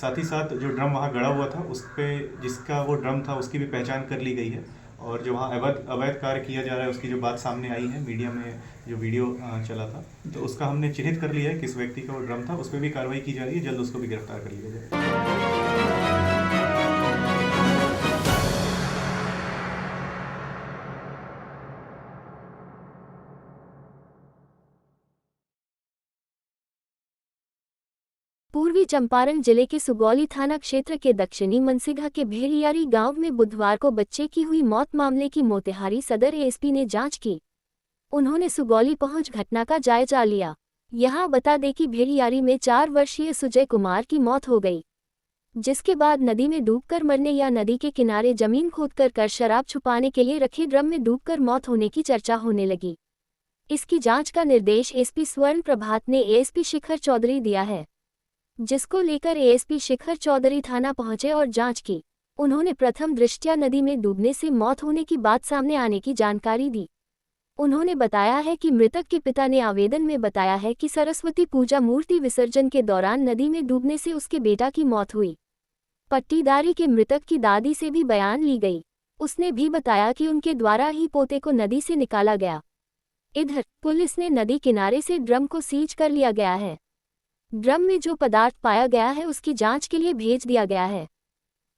साथ ही साथ जो ड्रम वहाँ गड़ा हुआ था उस पे जिसका वो ड्रम था उसकी भी पहचान कर ली गई है। और जो वहाँ अवैध अवैध कार्य किया जा रहा है उसकी जो बात सामने आई है, मीडिया में जो वीडियो चला था, तो उसका हमने चिन्हित कर लिया है किस व्यक्ति का वो ड्रम था। उस पर भी कार्रवाई की जा रही है, जल्द उसको भी गिरफ्तार कर लिया जाए। पूर्वी चंपारण जिले के सुगौली थाना क्षेत्र के दक्षिणी मनसिघा के भेड़ियारी गांव में बुधवार को बच्चे की हुई मौत मामले की मोतिहारी सदर एएसपी ने जांच की। उन्होंने सुगौली पहुंच घटना का जायजा लिया। यहां बता दें कि भेड़ियारी में 4 वर्षीय सुजय कुमार की मौत हो गई, जिसके बाद नदी में डूबकर मरने या नदी के किनारे जमीन खोदकर शराब छुपाने के लिए रखे ड्रम में डूबकर मौत होने की चर्चा होने लगी। इसकी जांच का निर्देश एसपी स्वर्ण प्रभात ने एएसपी शिखर चौधरी दिया है, जिसको लेकर एएसपी शिखर चौधरी थाना पहुंचे और जांच की। उन्होंने प्रथम दृष्टया नदी में डूबने से मौत होने की बात सामने आने की जानकारी दी। उन्होंने बताया है कि मृतक के पिता ने आवेदन में बताया है कि सरस्वती पूजा मूर्ति विसर्जन के दौरान नदी में डूबने से उसके बेटा की मौत हुई। पट्टीदारी के मृतक की दादी से भी बयान ली गई। उसने भी बताया कि उनके द्वारा ही पोते को नदी से निकाला गया। इधर पुलिस ने नदी किनारे से ड्रम को सीज कर लिया गया है। ड्रम में जो पदार्थ पाया गया है उसकी जांच के लिए भेज दिया गया है।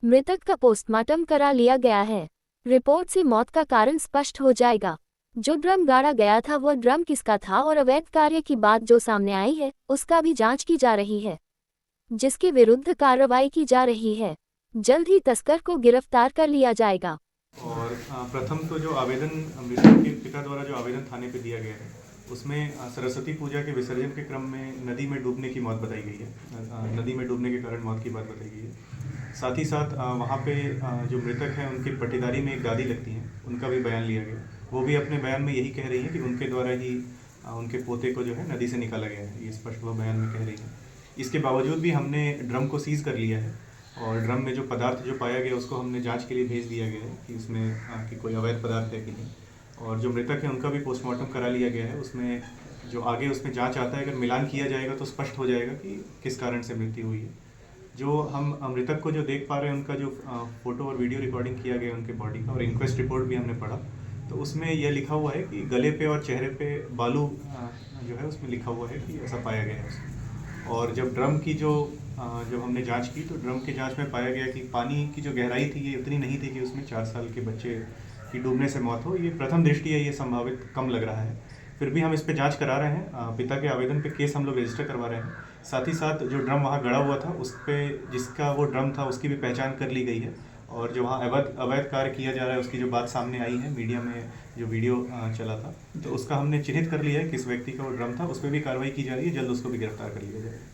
मृतक का पोस्टमार्टम करा लिया गया है। रिपोर्ट से मौत का कारण स्पष्ट हो जाएगा। जो ड्रम गाड़ा गया था वह ड्रम किसका था और अवैध कार्य की बात जो सामने आई है उसका भी जांच की जा रही है, जिसके विरुद्ध कार्रवाई की जा रही है। जल्द ही तस्कर को गिरफ्तार कर लिया जाएगा। और प्रथम तो जो आवेदन मृतक के पिता द्वारा जो आवेदन थाने पे दिया गया है उसमें सरस्वती पूजा के विसर्जन के क्रम में नदी में डूबने की मौत बताई गई है। नदी में डूबने के कारण मौत की बात बताई गई है। साथ ही साथ वहाँ पे जो मृतक हैं उनकी पट्टीदारी में एक दादी लगती हैं, उनका भी बयान लिया गया। वो भी अपने बयान में यही कह रही हैं कि उनके द्वारा ही उनके पोते को जो है नदी से निकाला गया है, ये स्पष्ट वो बयान में कह रही है। इसके बावजूद भी हमने ड्रम को सीज़ कर लिया है और ड्रम में जो पदार्थ जो पाया गया उसको हमने जांच के लिए भेज दिया गया है कि उसमें कि कोई अवैध पदार्थ है कि नहीं। और जो मृतक है उनका भी पोस्टमार्टम करा लिया गया है। उसमें जो आगे उसमें जांच आता है, अगर मिलान किया जाएगा तो स्पष्ट हो जाएगा कि किस कारण से मृत्यु हुई है। जो हम मृतक को जो देख पा रहे हैं उनका जो फ़ोटो और वीडियो रिकॉर्डिंग किया गया उनके बॉडी का और इंक्वेस्ट रिपोर्ट भी हमने पढ़ा, तो उसमें यह लिखा हुआ है कि गले पे और चेहरे पे बालू जो है उसमें लिखा हुआ है कि ऐसा पाया गया है उसमें। और जब ड्रम की जब हमने जांच की तो ड्रम की जांच में पाया गया कि पानी की जो गहराई थी ये इतनी नहीं थी कि उसमें 4 साल के बच्चे की डूबने से मौत हो। ये प्रथम दृष्टि है, ये संभावित कम लग रहा है। फिर भी हम इस पे जांच करा रहे हैं। पिता के आवेदन पे केस हम लोग रजिस्टर करवा रहे हैं। साथ ही साथ जो ड्रम वहाँ गड़ा हुआ था उस पे जिसका वो ड्रम था उसकी भी पहचान कर ली गई है। और जो वहाँ अवैध अवैध कार्य किया जा रहा है उसकी जो बात सामने आई है, मीडिया में जो वीडियो चला था, तो उसका हमने चिन्हित कर लिया है किस व्यक्ति का वो ड्रम था। उस पर भी कार्रवाई की जा रही है, जल्द उसको भी गिरफ्तार कर लिया जाएगा।